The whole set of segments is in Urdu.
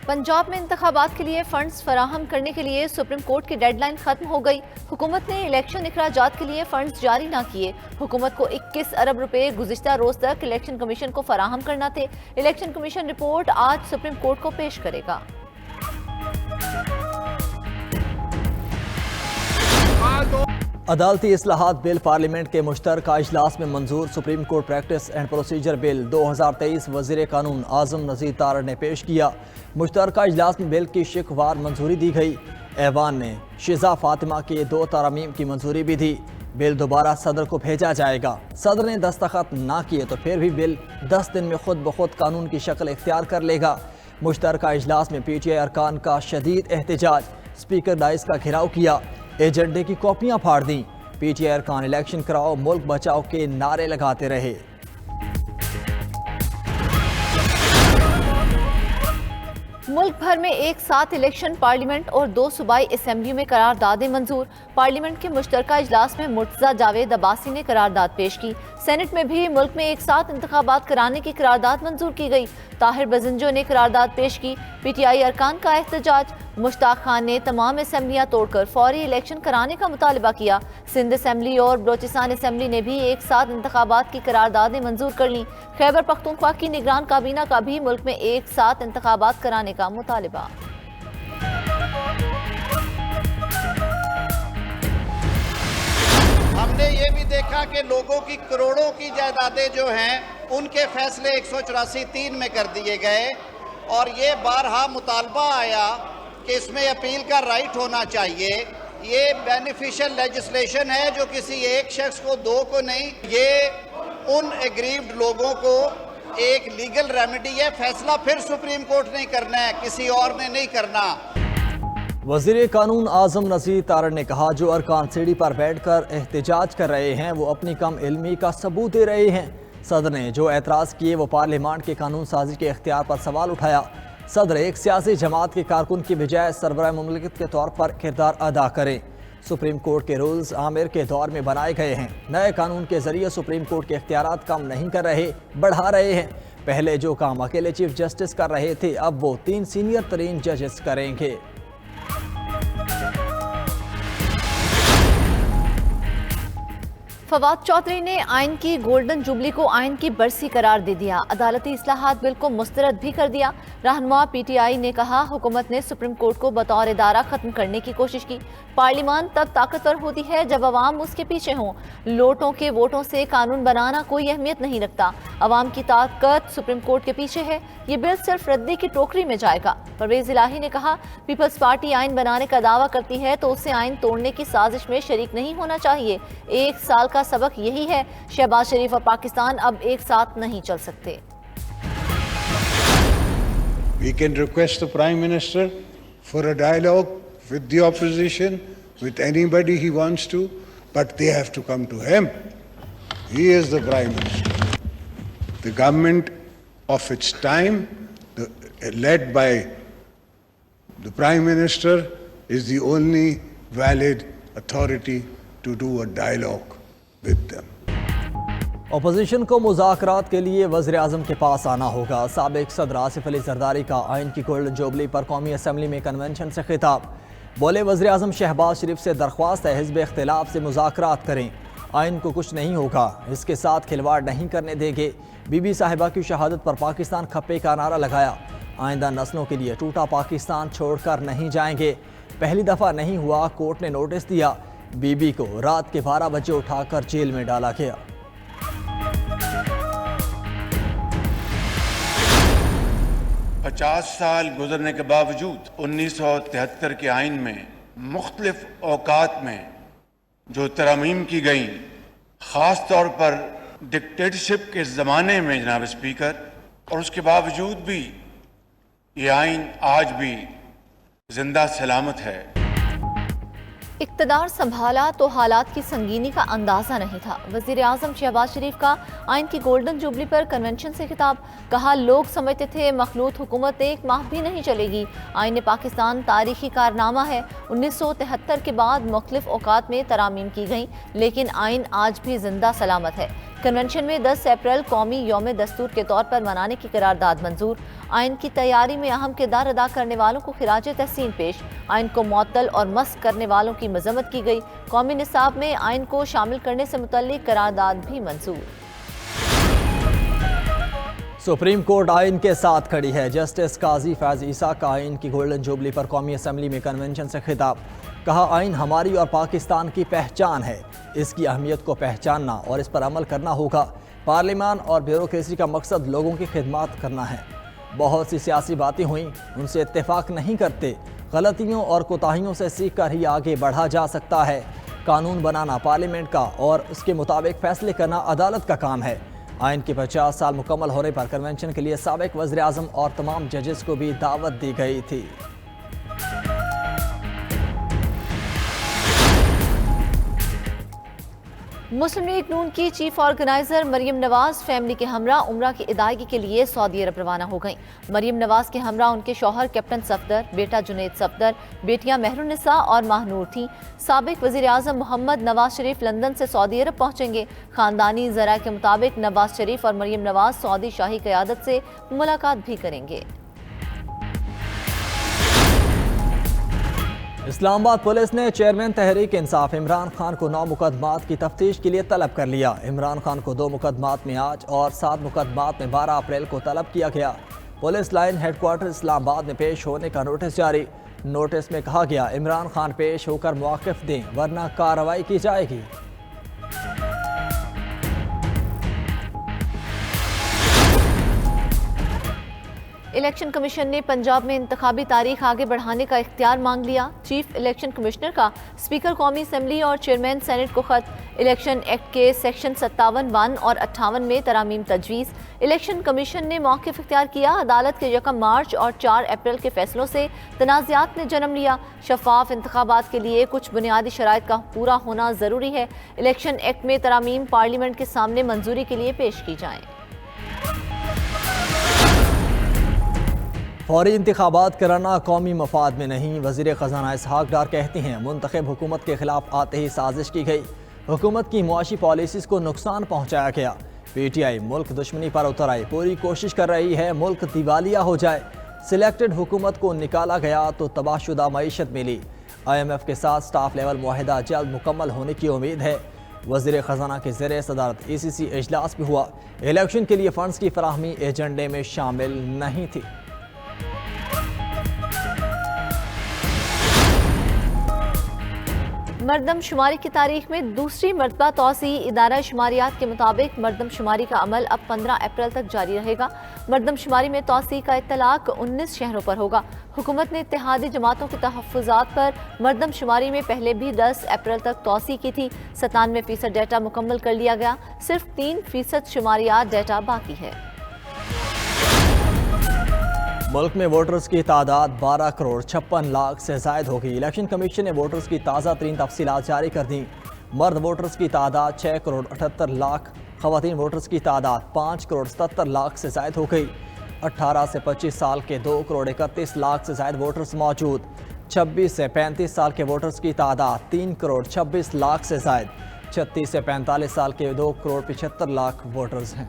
پنجاب میں انتخابات کے لیے فنڈز فراہم کرنے کے لیے سپریم کورٹ کی ڈیڈ لائن ختم ہو گئی۔ حکومت نے الیکشن اخراجات کے لیے فنڈز جاری نہ کیے۔ حکومت کو 21 ارب روپے گزشتہ روز تک الیکشن کمیشن کو فراہم کرنا تھے۔ الیکشن کمیشن رپورٹ آج سپریم کورٹ کو پیش کرے گا۔ عدالتی اصلاحات بل پارلیمنٹ کے مشترکہ اجلاس میں منظور۔ Supreme court practice and procedure bill 2023 وزیر قانون اعظم نذیر تارڑ نے پیش کیا۔ مشترکہ اجلاس میں بل کی شکوار منظوری دی گئی۔ ایوان نے شیزا فاطمہ کے 2 ترامیم کی منظوری بھی دی۔ بل دوبارہ صدر کو بھیجا جائے گا۔ صدر نے دستخط نہ کیے تو پھر بھی بل 10 دن میں خود بخود قانون کی شکل اختیار کر لے گا۔ مشترکہ اجلاس میں پی ٹی آئی ارکان کا شدید احتجاج۔ اسپیکر ڈائس کا گھیراؤ کیا، ایجنڈے کی کاپیاں پھاڑ دیں۔ پی ٹی آئی ارکان الیکشن کراؤ، ملک بچاؤ کے نعرے لگاتے رہے۔ ملک بھر میں ایک ساتھ الیکشن، پارلیمنٹ اور 2 صوبائی اسمبلیوں میں قراردادیں منظور۔ پارلیمنٹ کے مشترکہ اجلاس میں مرتضی جاوید عباسی نے قرارداد پیش کی۔ سینٹ میں بھی ملک میں ایک ساتھ انتخابات کرانے کی قرارداد منظور کی گئی۔ طاہر بزنجو نے قرارداد پیش کی۔ پی ٹی آئی ارکان کا احتجاج۔ مشتاق خان نے تمام اسمبلیاں توڑ کر فوری الیکشن کرانے کا مطالبہ کیا۔ سندھ اسمبلی اور بلوچستان اسمبلی نے بھی ایک ساتھ انتخابات کی قراردادیں منظور کر لیں۔ خیبر پختونخوا کی نگران کابینہ کا بھی ملک میں ایک ساتھ انتخابات کرانے کا مطالبہ۔ ہم نے یہ بھی دیکھا کہ لوگوں کی کروڑوں کی جائیدادیں جو ہیں ان کے فیصلے 184(3) میں کر دیے گئے، اور یہ بارہا مطالبہ آیا کہ اس میں اپیل کا رائٹ ہونا چاہیے۔ یہ بینیفیشل لیجسلیشن ہے جو کسی ایک شخص کو 2 کو نہیں، یہ ان ایگریوڈ لوگوں کو ایک لیگل ریمیڈی ہے۔ فیصلہ پھر سپریم کورٹ نے کرنا ہے، کسی اور نے نہیں کرنا۔ وزیر قانون اعظم نذیر تارڑ نے کہا جو ارکان سیڑھی پر بیٹھ کر احتجاج کر رہے ہیں وہ اپنی کم علمی کا ثبوت دے رہے ہیں۔ صدر نے جو اعتراض کیے وہ پارلیمان کے قانون سازی کے اختیار پر سوال اٹھایا۔ صدر ایک سیاسی جماعت کے کارکن کی بجائے سربراہ مملکت کے طور پر کردار ادا کریں۔ سپریم کورٹ کے رولز عامر کے دور میں بنائے گئے ہیں۔ نئے قانون کے ذریعے سپریم کورٹ کے اختیارات کم نہیں کر رہے، بڑھا رہے ہیں۔ پہلے جو کام اکیلے چیف جسٹس کر رہے تھے اب وہ 3 سینئر ترین ججز کریں گے۔ فواد چودھری نے آئین کی گولڈن جوبلی کو آئین کی برسی قرار دے دیا۔ عدالتی اصلاحات بل کو مسترد بھی کر دیا۔ رہنما پی ٹی آئی نے کہا حکومت نے سپریم کورٹ کو بطور ادارہ ختم کرنے کی کوشش کی۔ پارلیمان تب طاقتور ہوتی ہے جب عوام اس کے پیچھے ہوں۔ لوٹوں کے ووٹوں سے قانون بنانا کوئی اہمیت نہیں رکھتا۔ عوام کی طاقت سپریم کورٹ کے پیچھے ہے۔ یہ بل صرف ردی کی ٹوکری میں جائے گا۔ پرویز الہی نے کہا پیپلز پارٹی آئین بنانے کا دعویٰ کرتی ہے تو اسے آئین توڑنے کی سازش میں شریک نہیں ہونا چاہیے۔ 1 سال کا سبق یہی ہے، شہباز شریف اور پاکستان اب ایک ساتھ نہیں چل سکتے۔ We can request the Prime Minister for a dialogue with the opposition, with anybody he wants to, but they have to come to him. He is the Prime Minister. The government of its time, led by the Prime Minister, is the only valid authority to do a dialogue with them. Opposition کو مذاکرات کے لیے وزیر اعظم کے پاس آنا ہوگا۔ سابق صدر آصف علی زرداری کا آئین کی گولڈن جوبلی پر قومی اسمبلی میں کنونشن سے خطاب۔ بولے وزیر اعظم شہباز شریف سے درخواست ہے حزب اختلاف سے مذاکرات کریں۔ آئین کو کچھ نہیں ہوگا، اس کے ساتھ کھلواڑ نہیں کرنے دیں گے۔ بی بی صاحبہ کی شہادت پر پاکستان کھپے کا نعرہ لگایا۔ آئندہ نسلوں کے لیے ٹوٹا پاکستان چھوڑ کر نہیں جائیں گے۔ پہلی دفعہ نہیں ہوا، کورٹ نے نوٹس دیا۔ بی بی کو رات کے 12 بجے اٹھا کر جیل میں ڈالا گیا۔ 50 سال گزرنے کے باوجود 1973 کے آئین میں مختلف اوقات میں جو ترامیم کی گئیں، خاص طور پر ڈکٹیٹرشپ کے زمانے میں جناب اسپیکر، اور اس کے باوجود بھی یہ آئین آج بھی زندہ سلامت ہے۔ اقتدار سنبھالا تو حالات کی سنگینی کا اندازہ نہیں تھا۔ وزیر اعظم شہباز شریف کا آئین کی گولڈن جوبلی پر کنونشن سے خطاب۔ کہا لوگ سمجھتے تھے مخلوط حکومت 1 ماہ بھی نہیں چلے گی۔ آئین پاکستان تاریخی کارنامہ ہے۔ 1973 کے بعد مختلف اوقات میں ترامیم کی گئیں لیکن آئین آج بھی زندہ سلامت ہے۔ کنونشن میں 10 اپریل قومی یوم دستور کے طور پر منانے کی قرارداد منظور۔ آئین کی تیاری میں اہم کردار ادا کرنے والوں کو خراج تحسین پیش۔ آئین کو معطل اور مسخ کرنے والوں کی مذمت کی گئی۔ قومی نصاب میں آئین کو شامل کرنے سے متعلق قرارداد بھی منظور۔ سپریم کورٹ آئین کے ساتھ کھڑی ہے۔ جسٹس قاضی فیض عیسیٰ کا آئین کی گولڈن جوبلی پر قومی اسمبلی میں کنونشن سے خطاب۔ کہا آئین ہماری اور پاکستان کی پہچان ہے، اس کی اہمیت کو پہچاننا اور اس پر عمل کرنا ہوگا۔ پارلیمان اور بیوروکریسی کا مقصد لوگوں کی خدمات کرنا ہے۔ بہت سی سیاسی باتیں ہوئیں، ان سے اتفاق نہیں کرتے۔ غلطیوں اور کوتاہیوں سے سیکھ کر ہی آگے بڑھا جا سکتا ہے۔ قانون بنانا پارلیمنٹ کا اور اس کے مطابق فیصلے کرنا عدالت کا کام ہے۔ آئین کے 50 سال مکمل ہونے پر کنونشن کے لیے سابق وزیر اعظم اور تمام ججز کو بھی دعوت دی گئی تھی۔ مسلم لیگ نون کی chief organiser Maryam Nawaz family کے ہمراہ عمرہ کی ادائیگی کے لیے سعودی عرب روانہ ہو گئیں۔ مریم نواز کے ہمراہ ان کے شوہر کیپٹن صفدر، بیٹا جنید صفدر، بیٹیاں مہر النساء اور ماہنور تھیں۔ سابق وزیر اعظم محمد نواز شریف لندن سے سعودی عرب پہنچیں گے۔ خاندانی ذرائع کے مطابق نواز شریف اور مریم نواز سعودی شاہی قیادت سے ملاقات بھی کریں گے۔ اسلام آباد پولیس نے چیئرمین تحریک انصاف عمران خان کو 9 مقدمات کی تفتیش کے لیے طلب کر لیا۔ عمران خان کو 2 مقدمات میں آج اور 7 مقدمات میں 12 اپریل کو طلب کیا گیا۔ پولیس لائن ہیڈ کوارٹر اسلام آباد میں پیش ہونے کا نوٹس جاری۔ نوٹس میں کہا گیا عمران خان پیش ہو کر موقف دیں ورنہ کارروائی کی جائے گی۔ الیکشن کمیشن نے پنجاب میں انتخابی تاریخ آگے بڑھانے کا اختیار مانگ لیا۔ چیف الیکشن کمشنر کا اسپیکر قومی اسمبلی اور چیئرمین سینٹ کو خط۔ الیکشن ایکٹ کے سیکشن 57(1) اور 58 میں ترامیم تجویز۔ الیکشن کمیشن نے موقف اختیار کیا۔ عدالت کے 1 مارچ اور 4 اپریل کے فیصلوں سے تنازعات نے جنم لیا۔ شفاف انتخابات کے لیے کچھ بنیادی شرائط کا پورا ہونا ضروری ہے۔ الیکشن ایکٹ میں ترامیم پارلیمنٹ کے سامنے منظوری کے لیے پیش کی جائیں۔ فوری انتخابات کرانا قومی مفاد میں نہیں، وزیر خزانہ اسحاق ڈار کہتے ہیں منتخب حکومت کے خلاف آتے ہی سازش کی گئی۔ حکومت کی معاشی پالیسیز کو نقصان پہنچایا گیا۔ پی ٹی آئی ملک دشمنی پر اتر آئی، پوری کوشش کر رہی ہے ملک دیوالیہ ہو جائے۔ سلیکٹڈ حکومت کو نکالا گیا تو تباہ شدہ معیشت ملی۔ آئی ایم ایف کے ساتھ سٹاف لیول معاہدہ جلد مکمل ہونے کی امید ہے۔ وزیر خزانہ کے زیر صدارت ای سی سی اجلاس بھی ہوا۔ الیکشن کے لیے فنڈز کی فراہمی ایجنڈے میں شامل نہیں تھی۔ مردم شماری کی تاریخ میں دوسری مرتبہ توسیع۔ ادارہ شماریات کے مطابق مردم شماری کا عمل اب 15 اپریل تک جاری رہے گا۔ مردم شماری میں توسیع کا اطلاق 19 شہروں پر ہوگا۔ حکومت نے اتحادی جماعتوں کے تحفظات پر مردم شماری میں پہلے بھی 10 اپریل تک توسیع کی تھی۔ 97% ڈیٹا مکمل کر لیا گیا، صرف 3% شماریات ڈیٹا باقی ہے۔ ملک میں ووٹرز کی تعداد 12 کروڑ 56 لاکھ سے زائد ہو گئی۔ الیکشن کمیشن نے ووٹرز کی تازہ ترین تفصیلات جاری کر دیں۔ مرد ووٹرز کی تعداد 6 کروڑ 78 لاکھ، خواتین ووٹرز کی تعداد 5 کروڑ 77 لاکھ سے زائد ہو گئی۔ 18 سے 25 سال کے 2 کروڑ 31 لاکھ سے زائد ووٹرز موجود۔ 26 سے 35 سال کے ووٹرز کی تعداد 3 کروڑ 26 لاکھ سے زائد۔ 36 سے 45 سال کے 2 کروڑ 75 لاکھ ووٹرز ہیں۔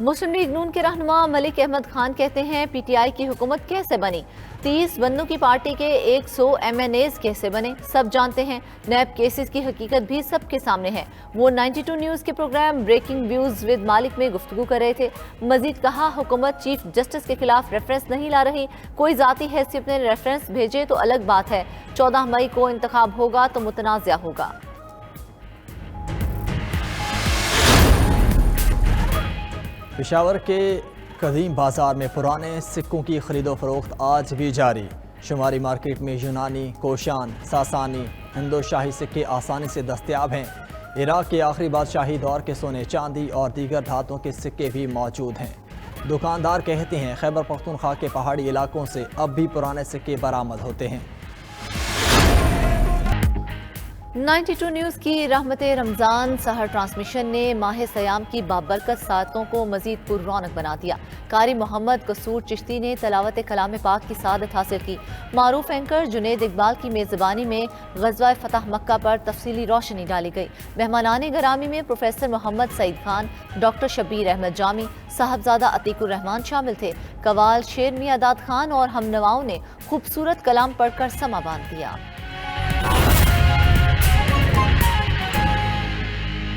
مسلم لیگ نون کے رہنما ملک احمد خان کہتے ہیں پی ٹی آئی کی حکومت کیسے بنی، 30 بندوں کی پارٹی کے 100 ایم این ایز کیسے بنے، سب جانتے ہیں۔ نیب کیسز کی حقیقت بھی سب کے سامنے ہے۔ وہ 92 نیوز کے پروگرام بریکنگ ویوز ود مالک میں گفتگو کر رہے تھے۔ مزید کہا حکومت چیف جسٹس کے خلاف ریفرنس نہیں لا رہی، کوئی ذاتی حیثیت میں ریفرنس بھیجے تو الگ بات ہے۔ 14 مئی کو انتخاب ہوگا تو متنازع ہوگا۔ پشاور کے قدیم بازار میں پرانے سکوں کی خرید و فروخت آج بھی جاری۔ شماری مارکیٹ میں یونانی، کوشان، ساسانی، ہندو شاہی سکے آسانی سے دستیاب ہیں۔ عراق کے آخری بادشاہی دور کے سونے چاندی اور دیگر دھاتوں کے سکے بھی موجود ہیں۔ دکاندار کہتے ہیں خیبر پختونخوا کے پہاڑی علاقوں سے اب بھی پرانے سکے برآمد ہوتے ہیں۔ 92 نیوز کی رحمت رمضان سحر ٹرانسمیشن نے ماہ سیام کی بابرکت ساعتوں کو مزید پر رونق بنا دیا۔ قاری محمد قصور چشتی نے تلاوت کلام پاک کی سعادت حاصل کی۔ معروف اینکر جنید اقبال کی میزبانی میں غزوہ فتح مکہ پر تفصیلی روشنی ڈالی گئی۔ مہمانان گرامی میں پروفیسر محمد سعید خان، ڈاکٹر شبیر احمد جامی، صاحبزادہ عتیق الرحمان شامل تھے۔ قوال شیر میاں داد خان اور ہم نواؤں نے خوبصورت کلام پڑھ کر سما باندھ دیا۔